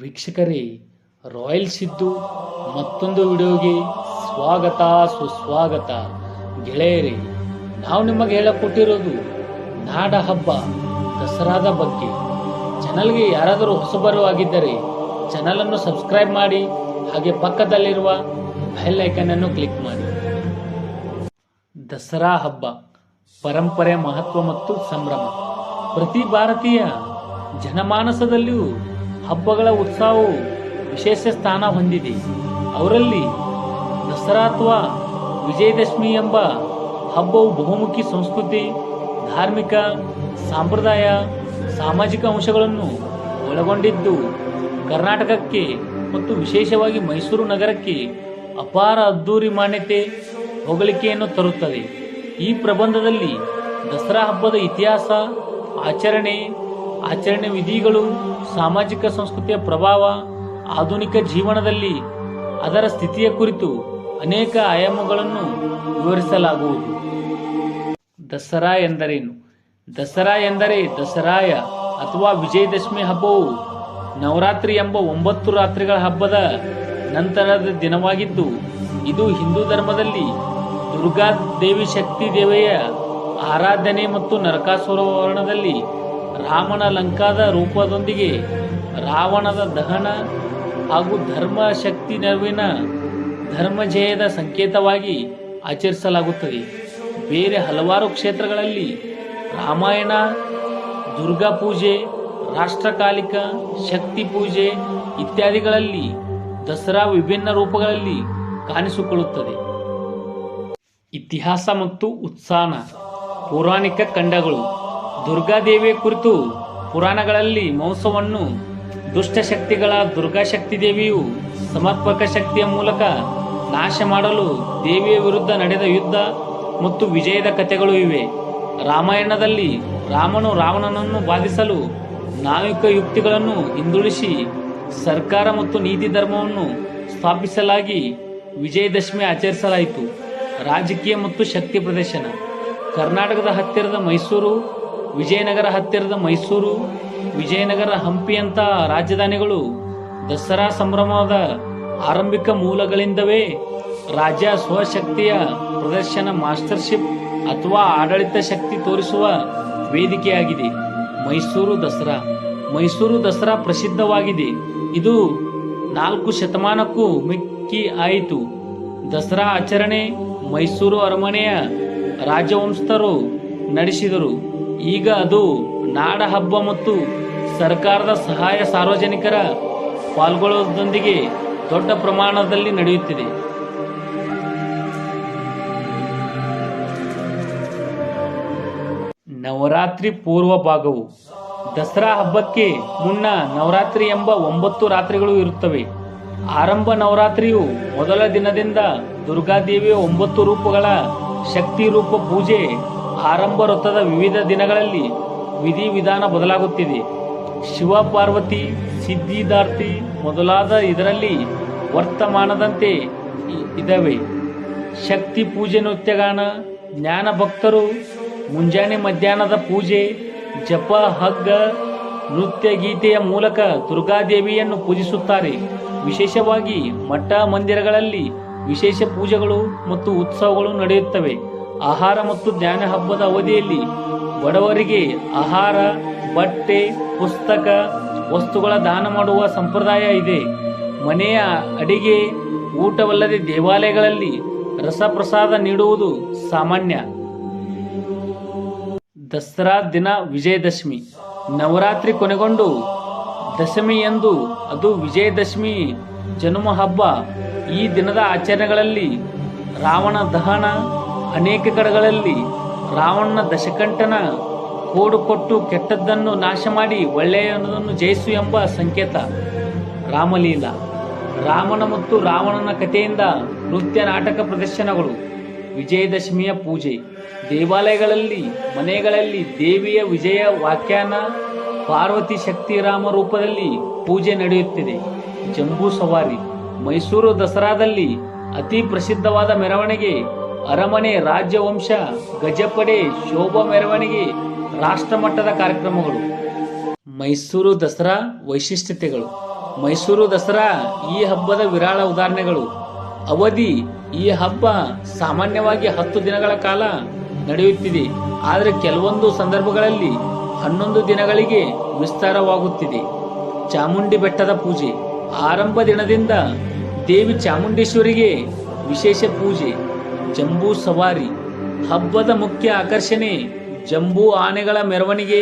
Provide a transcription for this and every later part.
ವೀಕ್ಷಕರೇ, ರಾಯಲ್ ಸಿದ್ದು ಮತ್ತೊಂದು ವಿಡಿಯೋಗೆ ಸ್ವಾಗತ ಸುಸ್ವಾಗತ. ಗೆಳೆಯರೇ, ನಾವು ನಿಮಗೆ ಹೇಳಿಕೊಟ್ಟಿರೋದು ನಾಡ ಹಬ್ಬ ದಸರಾದ ಬಗ್ಗೆ. ಚಾನಲ್ಗೆ ಯಾರಾದರೂ ಹೊಸಬರು ಆಗಿದ್ದರೆ ಚಾನಲನ್ನು ಸಬ್ಸ್ಕ್ರೈಬ್ ಮಾಡಿ, ಹಾಗೆ ಪಕ್ಕದಲ್ಲಿರುವ ಬೆಲ್ ಐಕನ್ ಅನ್ನು ಕ್ಲಿಕ್ ಮಾಡಿ. ದಸರಾ ಹಬ್ಬ ಪರಂಪರೆ, ಮಹತ್ವ ಮತ್ತು ಸಂಭ್ರಮ. ಪ್ರತಿ ಭಾರತೀಯ ಜನಮಾನಸದಲ್ಲಿಯೂ ಹಬ್ಬಗಳ ಉತ್ಸವವು ವಿಶೇಷ ಸ್ಥಾನ ಹೊಂದಿದೆ. ಅವರಲ್ಲಿ ದಸರಾ ಅಥವಾ ವಿಜಯದಶಮಿ ಎಂಬ ಹಬ್ಬವು ಬಹುಮುಖಿ ಸಂಸ್ಕೃತಿ, ಧಾರ್ಮಿಕ, ಸಂಪ್ರದಾಯ, ಸಾಮಾಜಿಕ ಅಂಶಗಳನ್ನು ಒಳಗೊಂಡಿದ್ದು ಕರ್ನಾಟಕಕ್ಕೆ ಮತ್ತು ವಿಶೇಷವಾಗಿ ಮೈಸೂರು ನಗರಕ್ಕೆ ಅಪಾರ ಅದ್ದೂರಿ ಮಾನ್ಯತೆ, ಹೊಗಳಿಕೆಯನ್ನು ತರುತ್ತದೆ. ಈ ಪ್ರಬಂಧದಲ್ಲಿ ದಸರಾ ಹಬ್ಬದ ಇತಿಹಾಸ, ಆಚರಣೆ ವಿಧಿಗಳು, ಸಾಮಾಜಿಕ ಸಂಸ್ಕೃತಿಯ ಪ್ರಭಾವ, ಆಧುನಿಕ ಜೀವನದಲ್ಲಿ ಅದರ ಸ್ಥಿತಿಯ ಕುರಿತು ಅನೇಕ ಆಯಾಮಗಳನ್ನು ವಿವರಿಸಲಾಗುವುದು. ದಸರಾ ಎಂದರೇನು? ದಸರಾ ಎಂದರೆ ದಸರಾಯ ಅಥವಾ ವಿಜಯದಶಮಿ ಹಬ್ಬವು ನವರಾತ್ರಿ ಎಂಬ 9 ರಾತ್ರಿಗಳ ಹಬ್ಬದ ನಂತರದ ದಿನವಾಗಿದ್ದು, ಇದು ಹಿಂದೂ ಧರ್ಮದಲ್ಲಿ ದುರ್ಗಾ ದೇವಿ, ಶಕ್ತಿ ದೇವಿಯ ಆರಾಧನೆ ಮತ್ತು ನರಕಾಸುರವರ್ಣದಲ್ಲಿ ರಾಮನ ಲಂಕಾದ ರೂಪದೊಂದಿಗೆ ರಾವಣದ ದಹನ ಹಾಗೂ ಧರ್ಮ ಶಕ್ತಿ ನೆರವಿನ ಧರ್ಮಜಯದ ಸಂಕೇತವಾಗಿ ಆಚರಿಸಲಾಗುತ್ತದೆ. ಬೇರೆ ಹಲವಾರು ಕ್ಷೇತ್ರಗಳಲ್ಲಿ ರಾಮಾಯಣ, ದುರ್ಗಾ ಪೂಜೆ, ರಾಷ್ಟ್ರಕಾಲಿಕ ಶಕ್ತಿ ಪೂಜೆ ಇತ್ಯಾದಿಗಳಲ್ಲಿ ದಸರಾ ವಿಭಿನ್ನ ರೂಪಗಳಲ್ಲಿ ಕಾಣಿಸಿಕೊಳ್ಳುತ್ತದೆ. ಇತಿಹಾಸ ಮತ್ತು ಉತ್ಸಾಹ. ಪೌರಾಣಿಕ ಖಂಡಗಳು. ದುರ್ಗಾದೇವಿಯ ಕುರಿತು ಪುರಾಣಗಳಲ್ಲಿ ಮಾಂಸವನ್ನು ದುಷ್ಟಶಕ್ತಿಗಳ ದುರ್ಗಾಶಕ್ತಿ ದೇವಿಯು ಸಮರ್ಪಕ ಶಕ್ತಿಯ ಮೂಲಕ ನಾಶ ಮಾಡಲು ದೇವಿಯ ವಿರುದ್ಧ ನಡೆದ ಯುದ್ಧ ಮತ್ತು ವಿಜಯದ ಕಥೆಗಳು ಇವೆ. ರಾಮಾಯಣದಲ್ಲಿ ರಾಮನು ರಾವಣನನ್ನು ಬಾಧಿಸಲು ನಾವಿಕ ಯುಕ್ತಿಗಳನ್ನು ಹಿಂದುಳಿಸಿ ಸರ್ಕಾರ ಮತ್ತು ನೀತಿ ಧರ್ಮವನ್ನು ಸ್ಥಾಪಿಸಲಾಗಿ ವಿಜಯದಶಮಿ ಆಚರಿಸಲಾಯಿತು. ರಾಜಕೀಯ ಮತ್ತು ಶಕ್ತಿ ಪ್ರದರ್ಶನ. ಕರ್ನಾಟಕದ ಹತ್ತಿರದ ಮೈಸೂರು, ವಿಜಯನಗರ ಹತ್ತಿರದ ಮೈಸೂರು, ವಿಜಯನಗರ, ಹಂಪಿಯಂಥ ರಾಜಧಾನಿಗಳು ದಸರಾ ಸಂಭ್ರಮದ ಆರಂಭಿಕ ಮೂಲಗಳಿಂದವೇ ರಾಜ್ಯ ಸ್ವಶಕ್ತಿಯ ಪ್ರದರ್ಶನ, ಮಾಸ್ಟರ್ಶಿಪ್ ಅಥವಾ ಆಡಳಿತ ಶಕ್ತಿ ತೋರಿಸುವ ವೇದಿಕೆಯಾಗಿದೆ. ಮೈಸೂರು ದಸರಾ ಪ್ರಸಿದ್ಧವಾಗಿದೆ. ಇದು 4 ಶತಮಾನಕ್ಕೂ ಮಿಕ್ಕಿ ಆಯಿತು. ದಸರಾ ಆಚರಣೆ ಮೈಸೂರು ಅರಮನೆಯ ರಾಜವಂಶಸ್ಥರು ನಡೆಸಿದರು. ಈಗ ಅದು ನಾಡ ಹಬ್ಬ ಮತ್ತು ಸರ್ಕಾರದ ಸಹಾಯ, ಸಾರ್ವಜನಿಕರ ಪಾಲ್ಗೊಳ್ಳುವುದರೊಂದಿಗೆ ದೊಡ್ಡ ಪ್ರಮಾಣದಲ್ಲಿ ನಡೆಯುತ್ತಿದೆ. ನವರಾತ್ರಿ ಪೂರ್ವ ಭಾಗವು. ದಸರಾ ಹಬ್ಬಕ್ಕೆ ಮುನ್ನ ನವರಾತ್ರಿ ಎಂಬ 9 ರಾತ್ರಿಗಳು ಇರುತ್ತವೆ. ಆರಂಭ ನವರಾತ್ರಿಯು ಮೊದಲ ದಿನದಿಂದ ದುರ್ಗಾದೇವಿಯ 9 ರೂಪಗಳ ಶಕ್ತಿ ರೂಪ ಪೂಜೆ ಆರಂಭ. ವೃತ್ತದ ವಿವಿಧ ದಿನಗಳಲ್ಲಿ ವಿಧಿವಿಧಾನ ಬದಲಾಗುತ್ತಿದೆ. ಶಿವ, ಪಾರ್ವತಿ, ಸಿದ್ಧಿದಾರ್ಥಿ ಮೊದಲಾದ ಇದರಲ್ಲಿ ವರ್ತಮಾನದಂತೆ ಇದ್ದಾವೆ. ಶಕ್ತಿ ಪೂಜೆ, ನೃತ್ಯಗಾನ, ಜ್ಞಾನ ಭಕ್ತರು ಮುಂಜಾನೆ ಮಧ್ಯಾಹ್ನದ ಪೂಜೆ, ಜಪ, ಹಗ್ಗ, ನೃತ್ಯ, ಗೀತೆಯ ಮೂಲಕ ದುರ್ಗಾದೇವಿಯನ್ನು ಪೂಜಿಸುತ್ತಾರೆ. ವಿಶೇಷವಾಗಿ ಮಠ ಮಂದಿರಗಳಲ್ಲಿ ವಿಶೇಷ ಪೂಜೆಗಳು ಮತ್ತು ಉತ್ಸವಗಳು ನಡೆಯುತ್ತವೆ. ಆಹಾರ ಮತ್ತು ಜ್ಞಾನ ಹಬ್ಬದ ಅವಧಿಯಲ್ಲಿ ಬಡವರಿಗೆ ಆಹಾರ, ಬಟ್ಟೆ, ಪುಸ್ತಕ, ವಸ್ತುಗಳ ದಾನ ಮಾಡುವ ಸಂಪ್ರದಾಯ ಇದೆ. ಮನೆಯ ಅಡಿಗೆ ಊಟವಲ್ಲದೆ ದೇವಾಲಯಗಳಲ್ಲಿ ರಸಪ್ರಸಾದ ನೀಡುವುದು ಸಾಮಾನ್ಯ. ದಸರಾ ದಿನ ವಿಜಯದಶಮಿ. ನವರಾತ್ರಿ ಕೊನೆಗೊಂಡು ದಶಮಿ ಎಂದು ಅದು ವಿಜಯದಶಮಿ ಜನ್ಮ ಹಬ್ಬ. ಈ ದಿನದ ಆಚರಣೆಗಳಲ್ಲಿ ರಾವಣ ದಹನ, ಅನೇಕ ಕಡೆಗಳಲ್ಲಿ ರಾವಣನ ದಶಕಂಠನ ಕೋಡು ಕೊಟ್ಟು ಕೆಟ್ಟದ್ದನ್ನು ನಾಶ ಮಾಡಿ ಒಳ್ಳೆಯದನ್ನು ಜಯಿಸು ಎಂಬ ಸಂಕೇತ. ರಾಮಲೀಲಾ. ರಾಮನ ಮತ್ತು ರಾವಣನ ಕಥೆಯಿಂದ ನೃತ್ಯ, ನಾಟಕ ಪ್ರದರ್ಶನಗಳು. ವಿಜಯದಶಮಿಯ ಪೂಜೆ. ದೇವಾಲಯಗಳಲ್ಲಿ, ಮನೆಗಳಲ್ಲಿ ದೇವಿಯ ವಿಜಯ ವ್ಯಾಖ್ಯಾನ, ಪಾರ್ವತಿ, ಶಕ್ತಿ, ರಾಮ ರೂಪದಲ್ಲಿ ಪೂಜೆ ನಡೆಯುತ್ತಿದೆ. ಜಂಬೂ ಸವಾರಿ. ಮೈಸೂರು ದಸರಾದಲ್ಲಿ ಅತಿ ಪ್ರಸಿದ್ಧವಾದ ಮೆರವಣಿಗೆ ಅರಮನೆ, ರಾಜ್ಯವಂಶ, ಗಜಪಡೆ, ಶೋಭಾ ಮೆರವಣಿಗೆ, ರಾಷ್ಟ್ರಮಟ್ಟದ ಕಾರ್ಯಕ್ರಮಗಳು. ಮೈಸೂರು ದಸರಾ ವೈಶಿಷ್ಟ್ಯತೆಗಳು. ಮೈಸೂರು ದಸರಾ ಈ ಹಬ್ಬದ ವಿರಳ ಉದಾಹರಣೆಗಳು. ಅವಧಿ: ಈ ಹಬ್ಬ ಸಾಮಾನ್ಯವಾಗಿ 10 ದಿನಗಳ ಕಾಲ ನಡೆಯುತ್ತಿದೆ, ಆದರೆ ಕೆಲವೊಂದು ಸಂದರ್ಭಗಳಲ್ಲಿ 11 ದಿನಗಳಿಗೆ ವಿಸ್ತಾರವಾಗುತ್ತಿದೆ. ಚಾಮುಂಡಿ ಬೆಟ್ಟದ ಪೂಜೆ: ಆರಂಭ ದಿನದಿಂದ ದೇವಿ ಚಾಮುಂಡೇಶ್ವರಿಗೆ ವಿಶೇಷ ಪೂಜೆ. ಜಂಬೂ ಸವಾರಿ: ಹಬ್ಬದ ಮುಖ್ಯ ಆಕರ್ಷಣೆ ಜಂಬೂ ಆನೆಗಳ ಮೆರವಣಿಗೆ,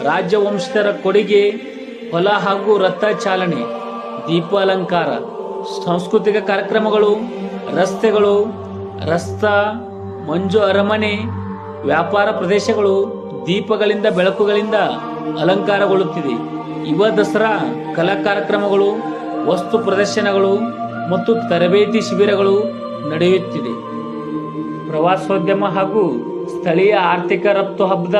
ರಾಜವಂಶಸ್ಥರ ಕೊಡುಗೆ, ಹೊಲ ಹಾಗೂ ರಥ ಚಾಲನೆ. ದೀಪ ಅಲಂಕಾರ: ಸಾಂಸ್ಕೃತಿಕ ಕಾರ್ಯಕ್ರಮಗಳು, ರಸ್ತೆಗಳು, ರಸ್ತಾ ಮಂಜು ಅರಮನೆ, ವ್ಯಾಪಾರ ಪ್ರದೇಶಗಳು ದೀಪಗಳಿಂದ ಬೆಳಕುಗಳಿಂದ ಅಲಂಕಾರಗೊಳ್ಳುತ್ತಿದೆ. ಯುವ ದಸರಾ ಕಲಾ ಕಾರ್ಯಕ್ರಮಗಳು, ವಸ್ತು ಪ್ರದರ್ಶನಗಳು ಮತ್ತು ತರಬೇತಿ ಶಿಬಿರಗಳು ನಡೆಯುತ್ತಿದೆ. ಪ್ರವಾಸೋದ್ಯಮ ಹಾಗೂ ಸ್ಥಳೀಯ ಆರ್ಥಿಕ ರಫ್ತು: ಹಬ್ಬದ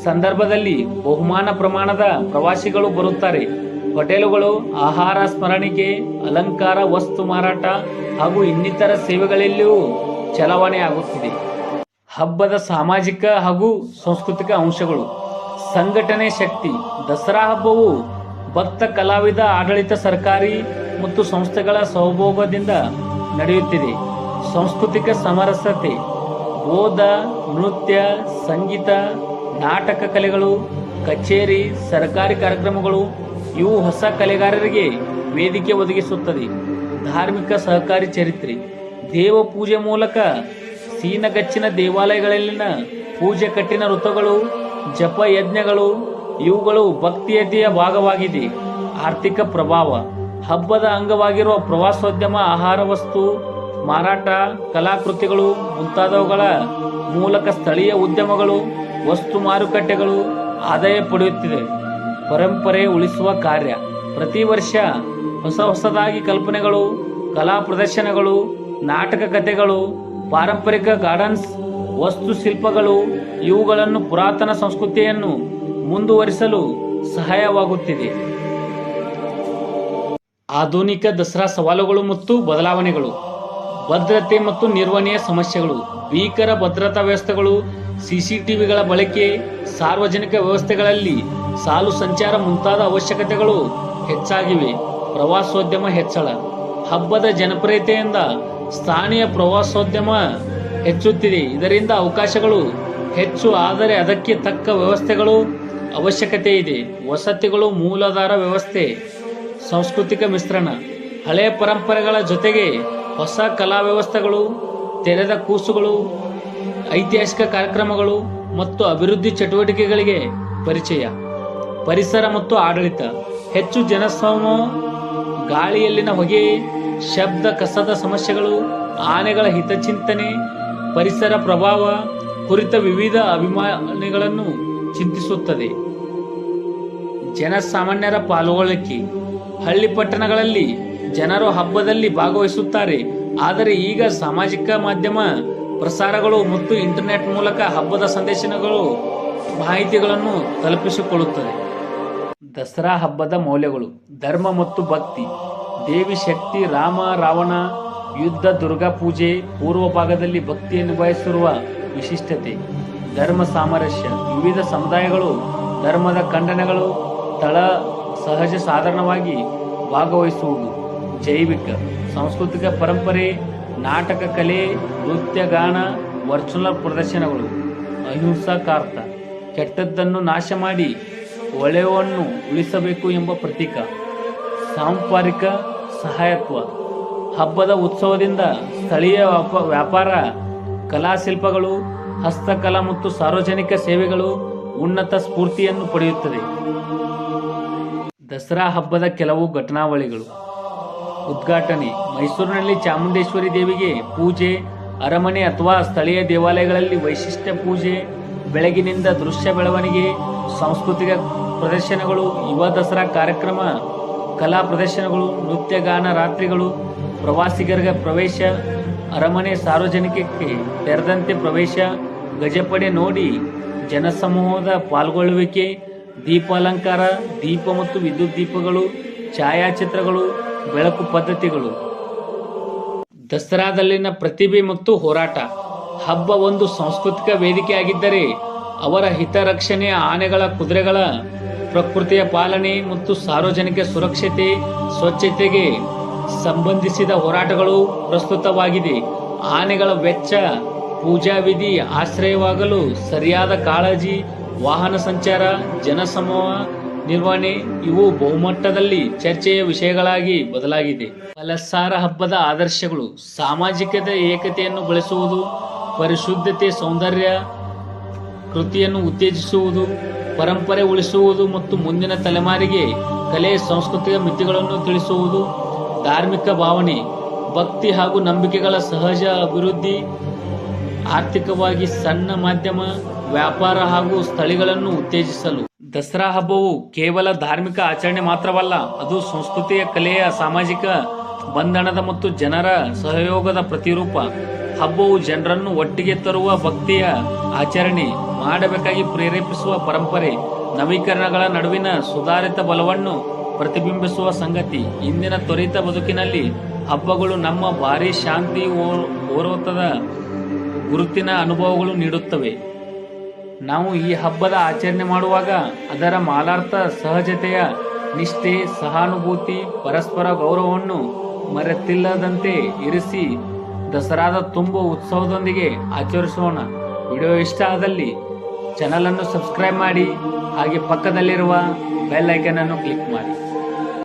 ಸಂದರ್ಭದಲ್ಲಿ ಬಹುಮಾನ ಪ್ರಮಾಣದ ಪ್ರವಾಸಿಗಳು ಬರುತ್ತಾರೆ. ಹೋಟೆಲುಗಳು ಆಹಾರ, ಸ್ಮರಣಿಕೆ, ಅಲಂಕಾರ, ವಸ್ತು ಮಾರಾಟ ಹಾಗೂ ಇನ್ನಿತರ ಸೇವೆಗಳಲ್ಲಿಯೂ ಚಲಾವಣೆ ಆಗುತ್ತಿದೆ. ಹಬ್ಬದ ಸಾಮಾಜಿಕ ಹಾಗೂ ಸಾಂಸ್ಕೃತಿಕ ಅಂಶಗಳು. ಸಂಘಟನೆ ಶಕ್ತಿ: ದಸರಾ ಹಬ್ಬವು ಭಕ್ತ, ಕಲಾವಿದ, ಆಡಳಿತ, ಸರ್ಕಾರಿ ಮತ್ತು ಸಂಸ್ಥೆಗಳ ಸಹಭೋಗದಿಂದ ನಡೆಯುತ್ತಿದೆ. ಸಾಂಸ್ಕೃತಿಕ ಸಮರಸತೆ: ಓದ, ನೃತ್ಯ, ಸಂಗೀತ, ನಾಟಕ ಕಲೆಗಳು, ಕಚೇರಿ, ಸರ್ಕಾರಿ ಕಾರ್ಯಕ್ರಮಗಳು ಇವು ಹೊಸ ಕಲೆಗಾರರಿಗೆ ವೇದಿಕೆ ಒದಗಿಸುತ್ತದೆ. ಧಾರ್ಮಿಕ ಸಹಕಾರಿ ಚರಿತ್ರೆ: ದೇವ ಪೂಜೆ ಮೂಲಕ ಸೀನಗಚ್ಚಿನ ದೇವಾಲಯಗಳಲ್ಲಿನ ಪೂಜೆ, ಕಠಿಣ ಋತುಗಳು, ಜಪ ಯಜ್ಞಗಳು ಇವುಗಳು ಭಕ್ತಿಯತೆಯ ಭಾಗವಾಗಿದೆ. ಆರ್ಥಿಕ ಪ್ರಭಾವ: ಹಬ್ಬದ ಅಂಗವಾಗಿರುವ ಪ್ರವಾಸೋದ್ಯಮ, ಆಹಾರ ವಸ್ತು ಮಾರಾಟ, ಕಲಾಕೃತಿಗಳು ಮುಂತಾದವುಗಳ ಮೂಲಕ ಸ್ಥಳೀಯ ಉದ್ಯಮಗಳು, ವಸ್ತು ಮಾರುಕಟ್ಟೆಗಳು ಆದಾಯ ಪಡೆಯುತ್ತಿದೆ. ಪರಂಪರೆ ಉಳಿಸುವ ಕಾರ್ಯ: ಪ್ರತಿ ವರ್ಷ ಹೊಸದಾಗಿ ಕಲ್ಪನೆಗಳು, ಕಲಾ ಪ್ರದರ್ಶನಗಳು, ನಾಟಕ ಕಥೆಗಳು, ಪಾರಂಪರಿಕ ಗಾರ್ಡನ್ಸ್, ವಾಸ್ತುಶಿಲ್ಪಗಳು ಇವುಗಳನ್ನು ಪುರಾತನ ಸಂಸ್ಕೃತಿಯನ್ನು ಮುಂದುವರಿಸಲು ಸಹಾಯವಾಗುತ್ತಿದೆ. ಆಧುನಿಕ ದಸರಾ ಸವಾಲುಗಳು ಮತ್ತು ಬದಲಾವಣೆಗಳು. ಭದ್ರತೆ ಮತ್ತು ನಿರ್ವಹಣೆಯ ಸಮಸ್ಯೆಗಳು: ಭೀಕರ ಭದ್ರತಾ ವ್ಯವಸ್ಥೆಗಳು, ಸಿಸಿಟಿವಿಗಳ ಬಳಕೆ, ಸಾರ್ವಜನಿಕ ವ್ಯವಸ್ಥೆಗಳಲ್ಲಿ ಸಾಲು ಸಂಚಾರ ಮುಂತಾದ ಅವಶ್ಯಕತೆಗಳು ಹೆಚ್ಚಾಗಿವೆ. ಪ್ರವಾಸೋದ್ಯಮ ಹೆಚ್ಚಳ: ಹಬ್ಬದ ಜನಪ್ರಿಯತೆಯಿಂದ ಸ್ಥಳೀಯ ಪ್ರವಾಸೋದ್ಯಮ ಹೆಚ್ಚುತ್ತಿದೆ. ಇದರಿಂದ ಅವಕಾಶಗಳು ಹೆಚ್ಚು, ಆದರೆ ಅದಕ್ಕೆ ತಕ್ಕ ವ್ಯವಸ್ಥೆಗಳು ಅವಶ್ಯಕತೆ ಇದೆ. ವಸತಿಗಳು, ಮೂಲಾಧಾರ ವ್ಯವಸ್ಥೆ. ಸಾಂಸ್ಕೃತಿಕ ಮಿಶ್ರಣ: ಹಳೆಯ ಪರಂಪರೆಗಳ ಜೊತೆಗೆ ಹೊಸ ಕಲಾ ವ್ಯವಸ್ಥೆಗಳು, ತೆರೆದ ಕೂಸುಗಳು, ಐತಿಹಾಸಿಕ ಕಾರ್ಯಕ್ರಮಗಳು ಮತ್ತು ಅಭಿವೃದ್ಧಿ ಚಟುವಟಿಕೆಗಳಿಗೆ ಪರಿಚಯ. ಪರಿಸರ ಮತ್ತು ಆಡಳಿತ: ಹೆಚ್ಚು ಜನಸಮೂಹ, ಗಾಳಿಯಲ್ಲಿನ ಹೊಗೆ, ಶಬ್ದ, ಕಸದ ಸಮಸ್ಯೆಗಳು, ಆನೆಗಳ ಹಿತಚಿಂತನೆ, ಪರಿಸರ ಪ್ರಭಾವ ಕುರಿತ ವಿವಿಧ ಅಭಿಮಾನಿಗಳನ್ನು ಚಿಂತಿಸುತ್ತದೆ. ಜನಸಾಮಾನ್ಯರ ಪಾಲ್ಗೊಳ್ಳುವಿಕೆ: ಹಳ್ಳಿ ಪಟ್ಟಣಗಳಲ್ಲಿ ಜನರು ಹಬ್ಬದಲ್ಲಿ ಭಾಗವಹಿಸುತ್ತಾರೆ, ಆದರೆ ಈಗ ಸಾಮಾಜಿಕ ಮಾಧ್ಯಮ ಪ್ರಸಾರಗಳು ಮತ್ತು ಇಂಟರ್ನೆಟ್ ಮೂಲಕ ಹಬ್ಬದ ಸಂದೇಶಗಳು ಮಾಹಿತಿಗಳನ್ನು ತಲುಪಿಸಿಕೊಳ್ಳುತ್ತದೆ. ದಸರಾ ಹಬ್ಬದ ಮೌಲ್ಯಗಳು. ಧರ್ಮ ಮತ್ತು ಭಕ್ತಿ: ದೇವಿ ಶಕ್ತಿ, ರಾಮ ರಾವಣ ಯುದ್ಧ, ದುರ್ಗಾ ಪೂಜೆ ಪೂರ್ವ ಭಾಗದಲ್ಲಿ ಭಕ್ತಿಯನ್ನು ನಿಭಾಯಿಸಿರುವ ವಿಶಿಷ್ಟತೆ. ಧರ್ಮ ಸಾಮರಸ್ಯ: ವಿವಿಧ ಸಮುದಾಯಗಳು ಧರ್ಮದ ಖಂಡನೆಗಳು, ತಳ ಸಹಜ ಸಾಧಾರಣವಾಗಿ ಭಾಗವಹಿಸುವುದು. ಜೈವಿಕ: ಸಾಂಸ್ಕೃತಿಕ ಪರಂಪರೆ, ನಾಟಕ ಕಲೆ, ನೃತ್ಯ, ಗಾನ, ವರ್ಚುವಲ್ ಪ್ರದರ್ಶನಗಳು. ಅಹಿಂಸಾಕಾರ್ಥ: ಕೆಟ್ಟದ್ದನ್ನು ನಾಶ ಮಾಡಿ ಒಳ್ಳೆಯವನ್ನು ಉಳಿಸಬೇಕು ಎಂಬ ಪ್ರತೀಕ. ಸಾಂಪಾರಿಕ ಸಹಾಯತ್ವ: ಹಬ್ಬದ ಉತ್ಸವದಿಂದ ಸ್ಥಳೀಯ ವ್ಯಾಪಾರ, ಕಲಾಶಿಲ್ಪಗಳು, ಹಸ್ತಕಲಾ ಮತ್ತು ಸಾರ್ವಜನಿಕ ಸೇವೆಗಳು ಉನ್ನತ ಸ್ಫೂರ್ತಿಯನ್ನು ಪಡೆಯುತ್ತದೆ. ದಸರಾ ಹಬ್ಬದ ಕೆಲವು ಘಟನಾವಳಿಗಳು. ಉದ್ಘಾಟನೆ: ಮೈಸೂರಿನಲ್ಲಿ ಚಾಮುಂಡೇಶ್ವರಿ ದೇವಿಗೆ ಪೂಜೆ, ಅರಮನೆ ಅಥವಾ ಸ್ಥಳೀಯ ದೇವಾಲಯಗಳಲ್ಲಿ ವೈಶಿಷ್ಟ್ಯ ಪೂಜೆ, ಬೆಳಗಿನಿಂದ ದೃಶ್ಯ ಬೆಳವಣಿಗೆ, ಸಾಂಸ್ಕೃತಿಕ ಪ್ರದರ್ಶನಗಳು, ಯುವ ದಸರಾ ಕಾರ್ಯಕ್ರಮ, ಕಲಾ ಪ್ರದರ್ಶನಗಳು, ನೃತ್ಯ, ಗಾನ, ರಾತ್ರಿಗಳು, ಪ್ರವಾಸಿಗರಿಗೆ ಪ್ರವೇಶ, ಅರಮನೆ ಸಾರ್ವಜನಿಕಕ್ಕೆ ತೆರೆದಂತೆ ಪ್ರವೇಶ, ಗಜಪಡೆ ನೋಡಿ ಜನಸಮೂಹದ ಪಾಲ್ಗೊಳ್ಳುವಿಕೆ, ದೀಪಾಲಂಕಾರ, ದೀಪ ಮತ್ತು ವಿದ್ಯುತ್ ದೀಪಗಳು, ಛಾಯಾಚಿತ್ರಗಳು, ಬೆಳಕು ಪದ್ಧತಿಗಳು. ದಸರಾದಲ್ಲಿನ ಪ್ರತಿಭೆ ಮತ್ತು ಹೋರಾಟ: ಹಬ್ಬ ಒಂದು ಸಾಂಸ್ಕೃತಿಕ ವೇದಿಕೆಯಾಗಿದ್ದರೆ ಅವರ ಹಿತರಕ್ಷಣೆ, ಆನೆಗಳ, ಕುದುರೆಗಳ ಪ್ರಕೃತಿಯ ಪಾಲನೆ ಮತ್ತು ಸಾರ್ವಜನಿಕ ಸುರಕ್ಷತೆ ಸ್ವಚ್ಛತೆಗೆ ಸಂಬಂಧಿಸಿದ ಹೋರಾಟಗಳು ಪ್ರಸ್ತುತವಾಗಿದೆ. ಆನೆಗಳ ವೆಚ್ಚ, ಪೂಜಾ ವಿಧಿ, ಆಶ್ರಯವಾಗಲು ಸರಿಯಾದ ಕಾಳಜಿ, ವಾಹನ ಸಂಚಾರ, ಜನಸಮೂಹ ನಿರ್ವಹಣೆ ಇವು ಬಹುಮಟ್ಟದಲ್ಲಿ ಚರ್ಚೆಯ ವಿಷಯಗಳಾಗಿ ಬದಲಾಗಿದೆ. ಫಲಸಾರ ಹಬ್ಬದ ಆದರ್ಶಗಳು: ಸಾಮಾಜಿಕತೆ ಏಕತೆಯನ್ನು ಬೆಳೆಸುವುದು, ಪರಿಶುದ್ಧತೆ, ಸೌಂದರ್ಯ, ಕೃತಿಯನ್ನು ಉತ್ತೇಜಿಸುವುದು, ಪರಂಪರೆ ಉಳಿಸುವುದು ಮತ್ತು ಮುಂದಿನ ತಲೆಮಾರಿಗೆ ಕಲೆ ಸಂಸ್ಕೃತಿಯ ಮಿತಿಗಳನ್ನು ತಿಳಿಸುವುದು, ಧಾರ್ಮಿಕ ಭಾವನೆ, ಭಕ್ತಿ ಹಾಗೂ ನಂಬಿಕೆಗಳ ಸಹಜ ಅಭಿವೃದ್ಧಿ, ಆರ್ಥಿಕವಾಗಿ ಸಣ್ಣ ಮಧ್ಯಮ ವ್ಯಾಪಾರ ಹಾಗೂ ಸ್ಥಳಗಳನ್ನು ಉತ್ತೇಜಿಸಲು. ದಸರಾ ಹಬ್ಬವು ಕೇವಲ ಧಾರ್ಮಿಕ ಆಚರಣೆ ಮಾತ್ರವಲ್ಲ, ಅದು ಸಂಸ್ಕೃತಿಯ, ಕಲೆಯ, ಸಾಮಾಜಿಕ ಬಂಧನದ ಮತ್ತು ಜನರ ಸಹಯೋಗದ ಪ್ರತಿರೂಪ. ಹಬ್ಬವು ಜನರನ್ನು ಒಟ್ಟಿಗೆ ತರುವ ಭಕ್ತಿಯ ಆಚರಣೆ, ಮಾಡಬೇಕಾಗಿ ಪ್ರೇರೇಪಿಸುವ ಪರಂಪರೆ, ನವೀಕರಣಗಳ ನಡುವಿನ ಸುಧಾರಿತ ಬಲವನ್ನು ಪ್ರತಿಬಿಂಬಿಸುವ ಸಂಗತಿ. ಇಂದಿನ ತ್ವರಿತ ಬದುಕಿನಲ್ಲಿ ಹಬ್ಬಗಳು ನಮ್ಮ ಭಾರಿ ಶಾಂತಿ, ಓರೋತದ ಗುರುತಿನ ಅನುಭವಗಳು ನೀಡುತ್ತವೆ. ನಾವು ಈ ಹಬ್ಬದ ಆಚರಣೆ ಮಾಡುವಾಗ ಅದರ ಮಾಲಾರ್ಥ ಸಹಜತೆಯ, ನಿಷ್ಠೆ, ಸಹಾನುಭೂತಿ, ಪರಸ್ಪರ ಗೌರವವನ್ನು ಮರೆತಿಲ್ಲದಂತೆ ಇರಿಸಿ ದಸರಾದ ತುಂಬ ಉತ್ಸವದೊಂದಿಗೆ ಆಚರಿಸೋಣ. ವಿಡಿಯೋ ಇಷ್ಟ ಆದಲ್ಲಿ ಚಾನಲನ್ನು ಸಬ್ಸ್ಕ್ರೈಬ್ ಮಾಡಿ, ಹಾಗೆ ಪಕ್ಕದಲ್ಲಿರುವ ಬೆಲ್ ಐಕನ್ ಅನ್ನು ಕ್ಲಿಕ್ ಮಾಡಿ.